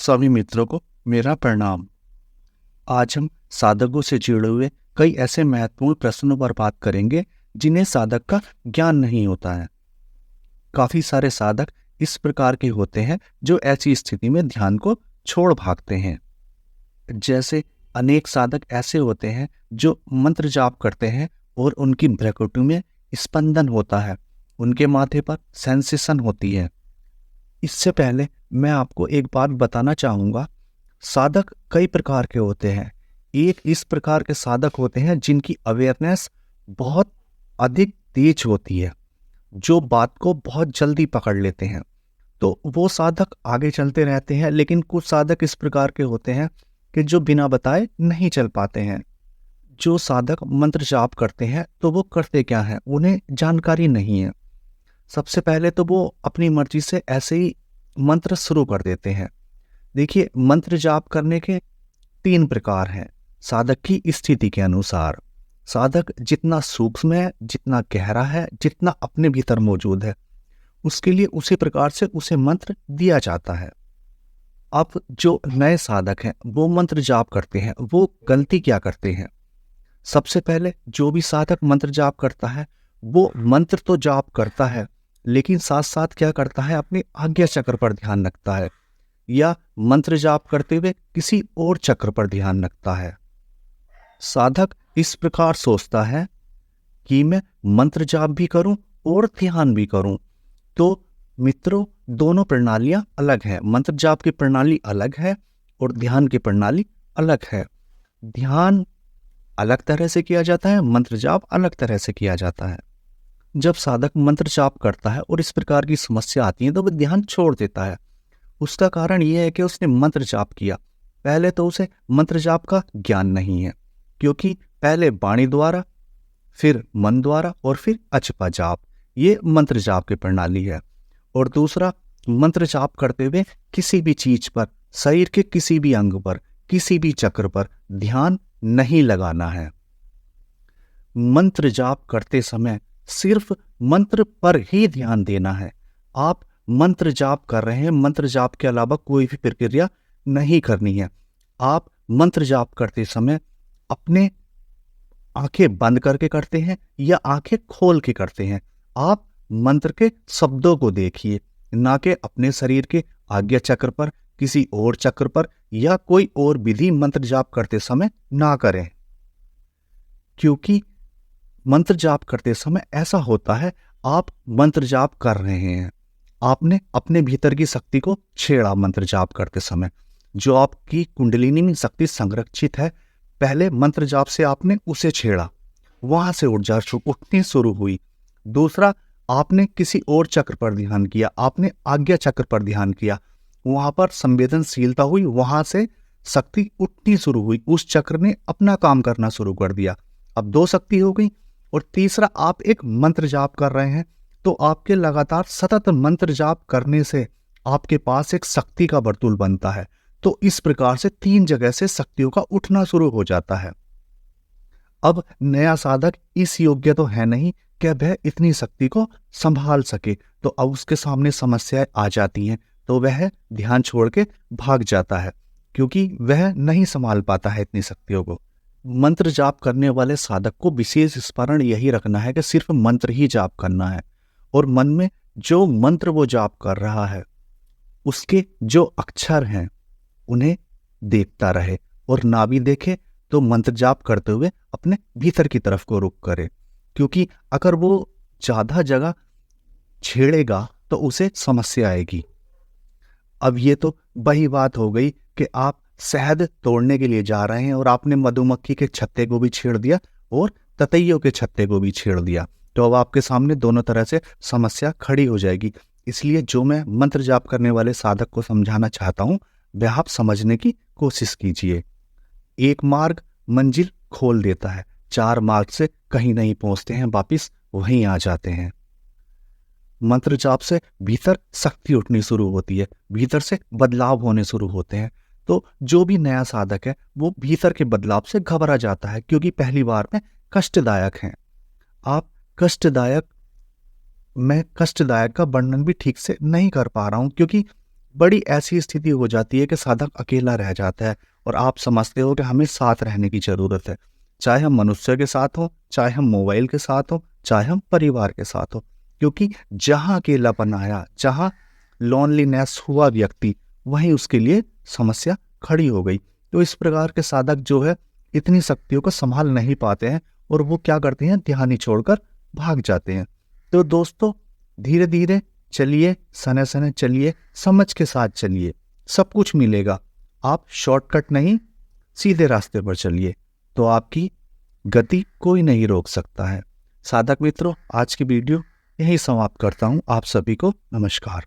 सभी मित्रों को मेरा प्रणाम। आज हम साधकों से जुड़े हुए कई ऐसे महत्वपूर्ण प्रश्नों पर बात करेंगे जिन्हें साधक का ज्ञान नहीं होता है। काफी सारे साधक इस प्रकार के होते हैं जो ऐसी स्थिति में ध्यान को छोड़ भागते हैं। जैसे अनेक साधक ऐसे होते हैं जो मंत्र जाप करते हैं और उनकी भ्रकुटी में स्पंदन होता है, उनके माथे पर सेंसेशन होती है। इससे पहले मैं आपको एक बात बताना चाहूँगा। साधक कई प्रकार के होते हैं। एक इस प्रकार के साधक होते हैं जिनकी अवेयरनेस बहुत अधिक तेज होती है, जो बात को बहुत जल्दी पकड़ लेते हैं, तो वो साधक आगे चलते रहते हैं। लेकिन कुछ साधक इस प्रकार के होते हैं कि जो बिना बताए नहीं चल पाते हैं। जो साधक मंत्र जाप करते हैं तो वो करते क्या हैं, उन्हें जानकारी नहीं है। सबसे पहले तो वो अपनी मर्जी से ऐसे ही मंत्र शुरू कर देते हैं। देखिए, मंत्र जाप करने के 3 प्रकार हैं साधक की स्थिति के अनुसार। साधक जितना सूक्ष्म है, जितना गहरा है, जितना अपने भीतर मौजूद है, उसके लिए उसी प्रकार से उसे मंत्र दिया जाता है। अब जो नए साधक हैं वो मंत्र जाप करते हैं, वो गलती क्या करते हैं? सबसे पहले जो भी साधक मंत्र जाप करता है वो मंत्र तो जाप करता है, लेकिन साथ साथ क्या करता है, अपने आज्ञा चक्र पर ध्यान रखता है, या मंत्र जाप करते हुए किसी और चक्र पर ध्यान रखता है। साधक इस प्रकार सोचता है कि मैं मंत्र जाप भी करूं और ध्यान भी करूं। तो मित्रों, दोनों प्रणालियां अलग हैं। मंत्र जाप की प्रणाली अलग है और ध्यान की प्रणाली अलग है। ध्यान अलग तरह से किया जाता है, मंत्र जाप अलग तरह से किया जाता है। जब साधक मंत्र जाप करता है और इस प्रकार की समस्या आती है तो वह ध्यान छोड़ देता है। उसका कारण यह है कि उसने मंत्र जाप किया। पहले तो उसे मंत्र जाप का ज्ञान नहीं है, क्योंकि पहले वाणी द्वारा, फिर मन द्वारा और फिर अचपा जाप, ये मंत्र जाप की प्रणाली है। और दूसरा, मंत्र जाप करते हुए किसी भी चीज पर, शरीर के किसी भी अंग पर, किसी भी चक्र पर ध्यान नहीं लगाना है। मंत्र जाप करते समय सिर्फ मंत्र पर ही ध्यान देना है। आप मंत्र जाप कर रहे हैं, मंत्र जाप के अलावा कोई भी प्रक्रिया नहीं करनी है। आप मंत्र जाप करते समय अपने आंखें बंद करके करते हैं या आंखें खोल के करते हैं। आप मंत्र के शब्दों को देखिए, ना कि अपने शरीर के आज्ञा चक्र पर, किसी और चक्र पर, या कोई और विधि मंत्र जाप करते समय ना करें। क्योंकि मंत्र जाप करते समय ऐसा होता है, आप मंत्र जाप कर रहे हैं, आपने अपने भीतर की शक्ति को छेड़ा। मंत्र जाप करते समय जो आपकी कुंडलिनी में शक्ति संरक्षित है, पहले मंत्र जाप से आपने उसे छेड़ा, वहां से ऊर्जा उठनी शुरू हुई। दूसरा, आपने किसी और चक्र पर ध्यान किया, आपने आज्ञा चक्र पर ध्यान किया, वहां पर संवेदनशीलता हुई, वहां से शक्ति उठनी शुरू हुई, उस चक्र ने अपना काम करना शुरू कर दिया। अब 2 शक्ति हो गई। और तीसरा, आप एक मंत्र जाप कर रहे हैं, तो आपके लगातार सतत मंत्र जाप करने से आपके पास एक शक्ति का वर्तुल बनता है। तो इस प्रकार से 3 जगह से शक्तियों का उठना शुरू हो जाता है। अब नया साधक इस योग्य तो है नहीं कि वह इतनी शक्ति को संभाल सके, तो अब उसके सामने समस्याएं आ जाती हैं, तो वह ध्यान छोड़ के भाग जाता है, क्योंकि वह नहीं संभाल पाता है इतनी शक्तियों को। मंत्र जाप करने वाले साधक को विशेष स्मरण यही रखना है कि सिर्फ मंत्र ही जाप करना है, और मन में जो मंत्र वो जाप कर रहा है उसके जो अक्षर हैं उन्हें देखता रहे, और ना भी देखे तो मंत्र जाप करते हुए अपने भीतर की तरफ को रुख करे। क्योंकि अगर वो ज्यादा जगह छेड़ेगा तो उसे समस्या आएगी। अब ये तो वही बात हो गई कि आप शहद तोड़ने के लिए जा रहे हैं और आपने मधुमक्खी के छत्ते को भी छेड़ दिया और ततैयों के छत्ते को भी छेड़ दिया, तो अब आपके सामने दोनों तरह से समस्या खड़ी हो जाएगी। इसलिए जो मैं मंत्र जाप करने वाले साधक को समझाना चाहता हूं, वह आप समझने की कोशिश कीजिए। एक मार्ग मंजिल खोल देता है, 4 मार्ग से कहीं नहीं पहुंचते हैं, वापिस वहीं आ जाते हैं। मंत्र जाप से भीतर शक्ति उठनी शुरू होती है, भीतर से बदलाव होने शुरू होते हैं। तो जो भी नया साधक है वो भीतर के बदलाव से घबरा जाता है, क्योंकि पहली बार में कष्टदायक हैं। आप मैं कष्टदायक का वर्णन भी ठीक से नहीं कर पा रहा हूं, क्योंकि बड़ी ऐसी स्थिति हो जाती है कि साधक अकेला रह जाता है और आप समझते हो कि हमें साथ रहने की ज़रूरत है। चाहे हम मनुष्य के साथ हों, चाहे हम मोबाइल के साथ हों, चाहे हम परिवार के साथ हों। क्योंकि जहाँ अकेलापन आया, जहाँ लोनलीनेस हुआ व्यक्ति, वहीं उसके लिए समस्या खड़ी हो गई। तो इस प्रकार के साधक जो है इतनी शक्तियों को संभाल नहीं पाते हैं और वो क्या करते हैं, ध्यान ही छोड़कर भाग जाते हैं। तो दोस्तों, धीरे धीरे चलिए, सने सने चलिए, समझ के साथ चलिए, सब कुछ मिलेगा। आप शॉर्टकट नहीं, सीधे रास्ते पर चलिए, तो आपकी गति कोई नहीं रोक सकता है। साधक मित्रों, आज की वीडियो यहीं समाप्त करता हूँ। आप सभी को नमस्कार।